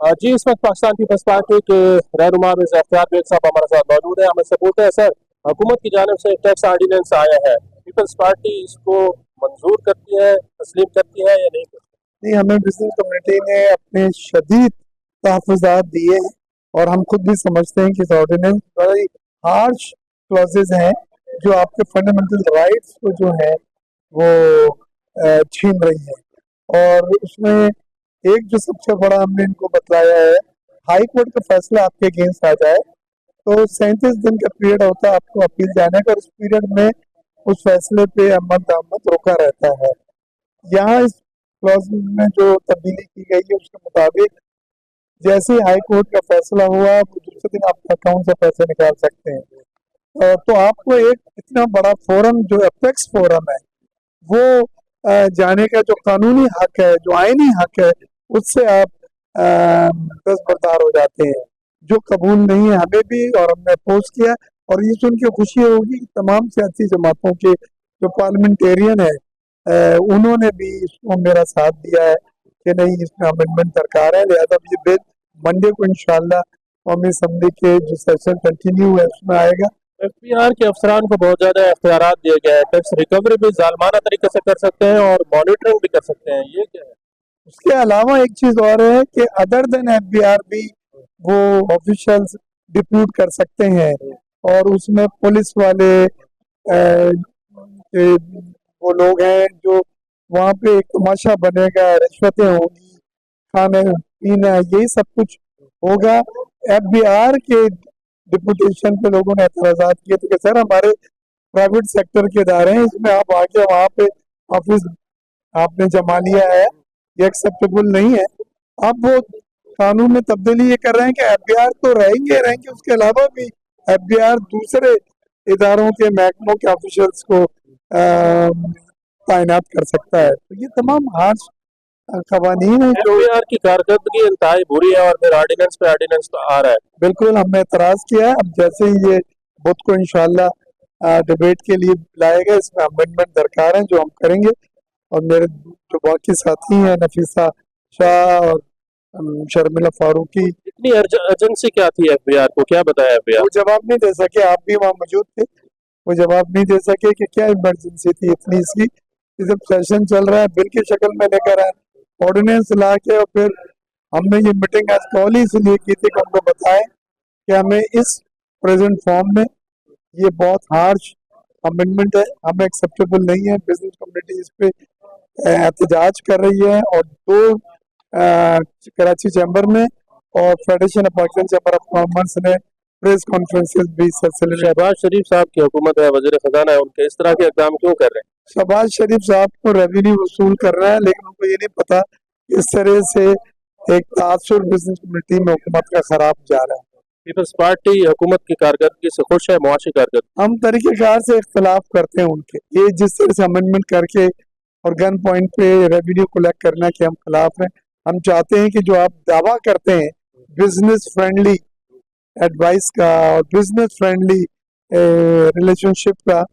जी इस वक्त Pakistan peoples party के रहनुमा मिर्जा इख्तियार बेग साहब हमारे साथ मौजूद है। हमें से पूछते हैं सर, हुकूमत की जानिब से टैक्स आर्डिनेंस आया है, पीपल्स पार्टी इसको मंजूर करती है, तस्लीम करती है या नहीं करती? नहीं, हमें बिजनेस कम्युनिटी ने अपने शदीद तहफ़्फ़ुज़ात दिए हैं और हम खुद भी समझते हैं कि इस ऑर्डिनेंस बड़ी हार्श क्लॉजेज हैं जो आपके फंडामेंटल राइट्स को जो है वो छीन रही है। और उसमें एक जो सबसे बड़ा हमने इनको बतलाया है, हाई कोर्ट का फैसला आपके अगेंस्ट आ जाए तो 37 दिन का पीरियड होता है आपको अपील जाने का, और उस पीरियड में उस फैसले पे अमल दरामद रोका रहता है। यहाँ इस क्लॉज में जो तब्दीली की गई है उसके मुताबिक जैसे ही हाई कोर्ट का फैसला हुआ वो दूसरे दिन आपके अकाउंट से पैसे निकाल सकते हैं। तो आपको एक इतना बड़ा फोरम जो अपेक्स फोरम है वो जाने का जो कानूनी हक है, जो आईनी हक है, उससे आप दस्तबरदार हो जाते हैं, जो कबूल नहीं है हमें भी, और हमने अपोज किया। और ये सुन के खुशी होगी कि तमाम सियासी जमातों के जो पार्लियामेंटेरियन है उन्होंने भी इसको मेरा साथ दिया है कि नहीं, इसमें अमेंडमेंट दरकार है। लिहाजा ये बिल मंडे को इंशाल्लाह कौमी असम्बली के जो सेशन कंटिन्यू है उसमें आएगा। एफबीआर के अफसरान को बहुत ज्यादा इख्तियारात दिए गए हैं, टैक्स रिकवरी भी जालमाना तरीके से कर सकते हैं और मॉनिटरिंग भी कर सकते हैं, ये क्या है? उसके अलावा एक चीज और है कि अदर देन एफबीआर भी वो ऑफिशियल्स डिप्यूट कर सकते हैं, और उसमें पुलिस वाले वो लोग हैं जो वहाँ पे एक तमाशा बनेगा, रिश्वतें होंगी, खाने पीना, यही सब कुछ होगा। एफबीआर के डिपुटेशन पे लोगों ने एतराजात किए थे कि सर हमारे प्राइवेट सेक्टर के इदारे हैं, इसमें आप आके वहाँ पे ऑफिस आपने जमा लिया है, ये एक्सेप्टेबल नहीं है। अब वो कानून में तब्दीली ये कर रहे हैं कि एफबीआर तो रहेंगे, उसके अलावा भी एफबीआर दूसरे इदारों के महकमों के ऑफिशियल्स को तैनात कर सकता है। तो ये तमाम हार्श कवानीन है जो एफबीआर की कारकर्दगी इंतहाई बुरी है और फिर ऑर्डिनेंस पे ऑर्डिनेंस तो आ रहा है। बिल्कुल हमने एतराज किया है। अब जैसे ही ये बुध को इंशाल्लाह डिबेट के लिए बुलाएगा, इसमें अमेंडमेंट दरकार है जो हम करेंगे। और मेरे जो बाकी साथी हैं नफीसा शाह और शर्मिला फारूकी, इतनी अर्जेंसी क्या थी एफबीआर को, क्या बताया एफबीआर? वो जवाब नहीं दे सके, आप भी वहाँ मौजूद थे, वो जवाब नहीं दे सके कि क्या इमरजेंसी थी इतनी इसकी। जब सेशन चल रहा है बिल की शक्ल में लेकर आए, ऑर्डिनेंस ला के, और फिर हमने ये मीटिंग आज कॉल ही इसलिए की थी कि उनको बताएं कि हमें इस प्रेजेंट फॉर्म में ये बहुत हार्श अमेंडमेंट है, हमें एक्सेप्टेबल नहीं है। बिजनेस कम्युनिटी इस पे एहतजाज कर रही है, और दो कराची चैम्बर में और federation of Pakistan chamber of commerce ने प्रेस कॉन्फ्रेंसेस भी सिलसिले में। शहबाज शरीफ साहब की हुकूमत है, वजीर खजाना है, उनके इस तरह के इकदाम क्यों कर रहे हैं? शहबाज शरीफ साहब को रेवेन्यू वसूल कर रहा है, लेकिन उनको ये नहीं पता इस तरह से एक तासुर बिजनेस कम्युनिटी में हुकूमत का खराब जा रहा है। पीपल्स पार्टी हुकूमत की कारकर्दगी से खुश है, मुआशी कारकर्दगी? हम तरीक़ेकार से इख्तलाफ करते हैं उनके, ये जिस तरह से अमेंडमेंट करके और गन पॉइंट पे रेवेन्यू कलेक्ट करना के हम खिलाफ हैं। हम चाहते हैं कि जो आप दावा करते हैं बिजनेस फ्रेंडली एडवाइस का और बिजनेस फ्रेंडली रिलेशनशिप का,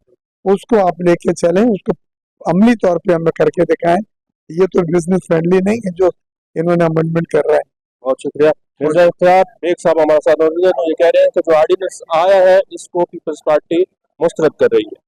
उसको आप लेके चलें, उसको अमली तौर पे हमें करके दिखाएं। ये तो बिजनेस फ्रेंडली नहीं है जो इन्होंने अमेंडमेंट कर रहा है। बहुत शुक्रिया। मिर्जा इख्तियार बेग साहब हमारे साथ मौजूद हैं, ये कह रहे हैं कि जो ऑर्डिनेंस आया है इसको पीपल्स पार्टी मुस्तरद कर रही है।